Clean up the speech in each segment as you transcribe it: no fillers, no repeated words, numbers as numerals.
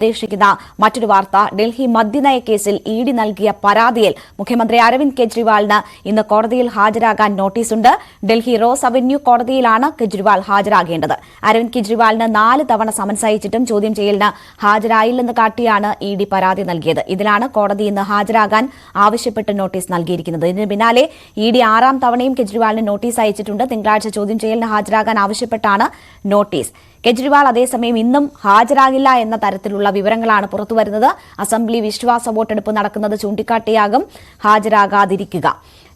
പ്രതീക്ഷിക്കുന്ന മറ്റൊരു വാർത്ത. ഡൽഹി മദ്യനയ കേസിൽ ഇഡി നൽകിയ പരാതിയിൽ മുഖ്യമന്ത്രി അരവിന്ദ് കെജ്രിവാളിന് ഇന്ന് കോടതിയിൽ ഹാജരാകാൻ നോട്ടീസുണ്ട്. ഡൽഹി റോസ് അവന്യൂ കോടതിയിലാണ് കെജ്രിവാൾ ഹാജരാകേണ്ടത്. അരവിന്ദ് കെജ്രിവാളിന് 4 തവണ സമൻസ് അയച്ചിട്ടും ചോദ്യം ചെയ്യലിന് ഹാജരായില്ലെന്ന് കാട്ടിയാണ് ഇഡി പരാതി നൽകിയത്. ഇതിലാണ് കോടതി ഇന്ന് ഹാജരാകാൻ ആവശ്യപ്പെട്ട് നോട്ടീസ് നൽകിയിരിക്കുന്നത്. ഇതിന് പിന്നാലെ ഇഡി 6ാം തവണയും കെജ്രിവാളിന് നോട്ടീസ് അയച്ചിട്ടുണ്ട്. തിങ്കളാഴ്ച ചോദ്യം ചെയ്യലിന് ഹാജരാകാൻ ആവശ്യപ്പെട്ടാണ് നോട്ടീസ്. കെജ്രിവാൾ അതേസമയം ഇന്നും ഹാജരാകില്ല എന്ന തരത്തിലുള്ള വിവരങ്ങളാണ് പുറത്തുവരുന്നത്. അസംബ്ലി വിശ്വാസ വോട്ടെടുപ്പ് നടക്കുന്നത് ചൂണ്ടിക്കാട്ടിയാകും ഹാജരാകാതിരിക്കുക.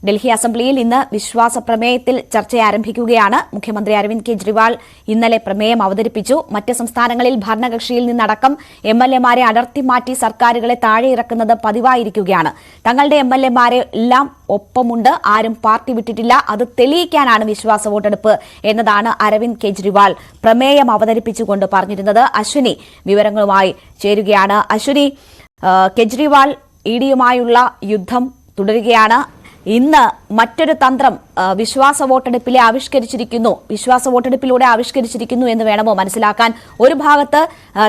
ഡൽഹി അസംബ്ലിയിൽ ഇന്ന് വിശ്വാസ പ്രമേയത്തിൽ ചർച്ച ആരംഭിക്കുകയാണ്. മുഖ്യമന്ത്രി അരവിന്ദ് കെജ്രിവാൾ ഇന്നലെ പ്രമേയം അവതരിപ്പിച്ചു. മറ്റ് സംസ്ഥാനങ്ങളിൽ ഭരണകക്ഷിയിൽ നിന്നടക്കം എംഎൽഎമാരെ അടർത്തിമാറ്റി സർക്കാരുകളെ താഴെയിറക്കുന്നത് പതിവായിരിക്കുകയാണ്. തങ്ങളുടെ എംഎൽഎമാരെ എല്ലാം ഒപ്പമുണ്ട്, ആരും പാർട്ടി വിട്ടിട്ടില്ല, അത് തെളിയിക്കാനാണ് വിശ്വാസ വോട്ടെടുപ്പ് എന്നതാണ് അരവിന്ദ് കെജ്രിവാൾ പ്രമേയം അവതരിപ്പിച്ചുകൊണ്ട് പറഞ്ഞിരുന്നത്. അശ്വിനി വിവരങ്ങളുമായി ചേരുകയാണ്. അശ്വിനി, കെജ്രിവാൾ ഇഡിയുമായുള്ള യുദ്ധം തുടരുകയാണ്. ഇന്ന് മറ്റൊരു തന്ത്രം വിശ്വാസ വോട്ടെടുപ്പിലൂടെ ആവിഷ്കരിച്ചിരിക്കുന്നു എന്ന് വേണമോ മനസ്സിലാക്കാൻ? ഒരു ഭാഗത്ത്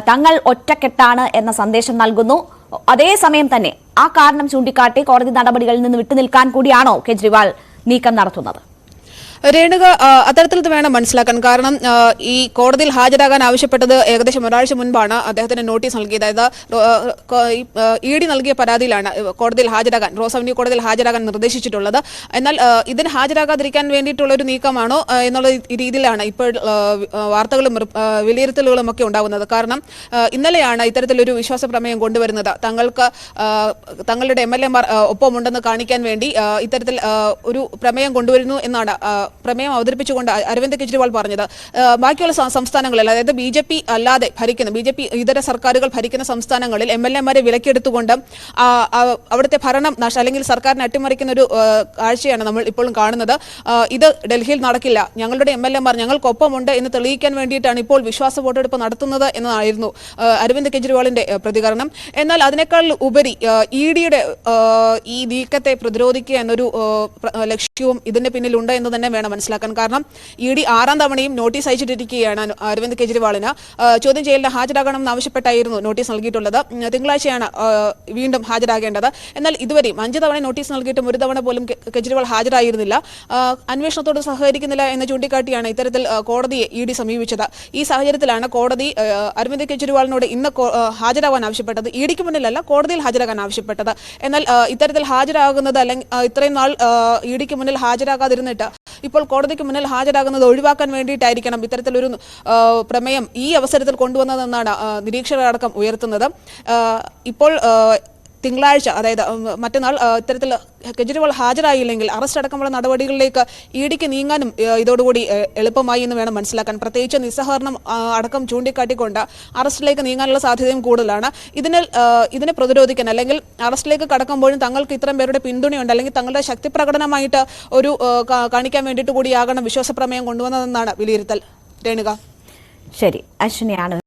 തങ്ങൾ ഒറ്റക്കെട്ടാണ് എന്ന സന്ദേശം നൽകുന്നു. അതേസമയം തന്നെ ആ കാരണം ചൂണ്ടിക്കാട്ടി കോടതി നടപടികളിൽ നിന്ന് വിട്ടുനിൽക്കാൻ കൂടിയാണോ കെജ്രിവാൾ നീക്കം നടത്തുന്നത്? രേണുക, അത്തരത്തിൽ വേണം മനസ്സിലാക്കാൻ. കാരണം ഈ കോടതിയിൽ ഹാജരാകാൻ ആവശ്യപ്പെട്ടത് ഏകദേശം ഒരാഴ്ച മുൻപാണ് അദ്ദേഹത്തിന് നോട്ടീസ് നൽകിയത്. അതായത് ഇഡി നൽകിയ പരാതിയിലാണ് കോടതിയിൽ ഹാജരാകാൻ, റോസ് അവന്യൂ കോടതിയിൽ ഹാജരാകാൻ നിർദ്ദേശിച്ചിട്ടുള്ളത്. എന്നാൽ ഇതിന് ഹാജരാകാതിരിക്കാൻ വേണ്ടിയിട്ടുള്ള ഒരു നീക്കമാണോ എന്നുള്ള രീതിയിലാണ് ഇപ്പോൾ വാർത്തകളും വിലയിരുത്തലുകളും ഒക്കെ ഉണ്ടാകുന്നത്. കാരണം ഇന്നലെയാണ് ഇത്തരത്തിലൊരു വിശ്വാസ പ്രമേയം കൊണ്ടുവരുന്നത്. തങ്ങളുടെ എംഎൽഎമാർ ഒപ്പമുണ്ടെന്ന് കാണിക്കാൻ വേണ്ടി ഇത്തരത്തിൽ ഒരു പ്രമേയം കൊണ്ടുവരുന്നു എന്നാണ് പ്രമേയം അവതരിപ്പിച്ചുകൊണ്ട് അരവിന്ദ് കെജ്രിവാൾ പറഞ്ഞത്. ബാക്കിയുള്ള സംസ്ഥാനങ്ങളിൽ, അതായത് ബി.ജെ.പി. അല്ലാതെ ഭരിക്കുന്ന, ബി.ജെ.പി. ഇതര സർക്കാരുകൾ ഭരിക്കുന്ന സംസ്ഥാനങ്ങളിൽ എംഎൽഎമാരെ വിലക്കെടുത്തുകൊണ്ട് അവിടുത്തെ ഭരണം അല്ലെങ്കിൽ സർക്കാരിനെ അട്ടിമറിക്കുന്ന ഒരു കാഴ്ചയാണ് നമ്മൾ ഇപ്പോഴും കാണുന്നത്. ഇത് ഡൽഹിയിൽ നടക്കില്ല, ഞങ്ങളുടെ എംഎൽഎമാർ ഞങ്ങൾക്കൊപ്പമുണ്ട് എന്ന് തെളിയിക്കാൻ വേണ്ടിയിട്ടാണ് ഇപ്പോൾ വിശ്വാസ വോട്ടെടുപ്പ് നടത്തുന്നത് എന്നതായിരുന്നു അരവിന്ദ് കെജ്രിവാളിന്റെ പ്രതികരണം. എന്നാൽ അതിനേക്കാൾ ഉപരി ഇഡിയുടെ ഈ നീക്കത്തെ പ്രതിരോധിക്കുക എന്നൊരു ലക്ഷ്യവും ഇതിന്റെ പിന്നിലുണ്ട് എന്ന് തന്നെ വേണം മനസ്സിലാക്കാൻ. കാരണം ഇഡി 6ാം തവണയും നോട്ടീസ് അയച്ചിട്ടിരിക്കുകയാണ് അരവിന്ദ് കെജ്രിവാളിന്. ചോദ്യം ചെയ്യലിന് ഹാജരാകണമെന്ന് ആവശ്യപ്പെട്ടായിരുന്നു നോട്ടീസ് നൽകിയിട്ടുള്ളത്. തിങ്കളാഴ്ചയാണ് വീണ്ടും ഹാജരാകേണ്ടത്. എന്നാൽ ഇതുവരെയും 5 തവണ നോട്ടീസ് നൽകിയിട്ടും ഒരു തവണ പോലും കെജ്രിവാൾ ഹാജരായിരുന്നില്ല. അന്വേഷണത്തോട് സഹകരിക്കുന്നില്ല എന്ന് ചൂണ്ടിക്കാട്ടിയാണ് ഇത്തരത്തിൽ കോടതിയെ ഇഡി സമീപിച്ചത്. ഈ സാഹചര്യത്തിലാണ് കോടതി അരവിന്ദ് കെജ്രിവാളിനോട് ഇന്ന് ഹാജരാകാൻ ആവശ്യപ്പെട്ടത്. ഇഡിക്ക് മുന്നിലല്ല, കോടതിയിൽ ഹാജരാകാൻ ആവശ്യപ്പെട്ടത്. എന്നാൽ ഇത്തരത്തിൽ ഹാജരാകുന്നത്, അല്ലെങ്കിൽ ഇത്രയും നാൾ ഇഡിക്ക് മുന്നിൽ ഹാജരാകാതിരുന്നിട്ട് ഇപ്പോൾ കോടതിക്ക് മുന്നിൽ ഹാജരാകുന്നത് ഒഴിവാക്കാൻ വേണ്ടിയിട്ടായിരിക്കണം ഇത്തരത്തിലൊരു പ്രമേയം ഈ അവസരത്തിൽ കൊണ്ടുവന്നതെന്നാണ് നിരീക്ഷകരടക്കം ഉയർത്തുന്നത്. ഇപ്പോൾ തിങ്കളാഴ്ച, അതായത് മറ്റന്നാൾ ഇത്തരത്തിൽ കെജ്രിവാൾ ഹാജരായില്ലെങ്കിൽ അറസ്റ്റ് അടക്കമുള്ള നടപടികളിലേക്ക് ഇഡിക്ക് നീങ്ങാനും ഇതോടുകൂടി എളുപ്പമായി എന്ന് വേണം മനസ്സിലാക്കാൻ. പ്രത്യേകിച്ച് നിസ്സഹകരണം അടക്കം ചൂണ്ടിക്കാട്ടിക്കൊണ്ട് അറസ്റ്റിലേക്ക് നീങ്ങാനുള്ള സാധ്യതയും കൂടുതലാണ്. ഇതിനെ പ്രതിരോധിക്കാൻ, അല്ലെങ്കിൽ അറസ്റ്റിലേക്ക് കടക്കുമ്പോഴും തങ്ങൾക്ക് ഇത്തരം പേരുടെ പിന്തുണയുണ്ട്, അല്ലെങ്കിൽ തങ്ങളുടെ ശക്തി പ്രകടനമായിട്ട് ഒരു കാണിക്കാൻ വേണ്ടിയിട്ട് കൂടിയാകണം വിശ്വാസ പ്രമേയം കൊണ്ടുവന്നതെന്നാണ് വിലയിരുത്തൽ. രേണുക, ശരി, അശ്വിനിയാണ്.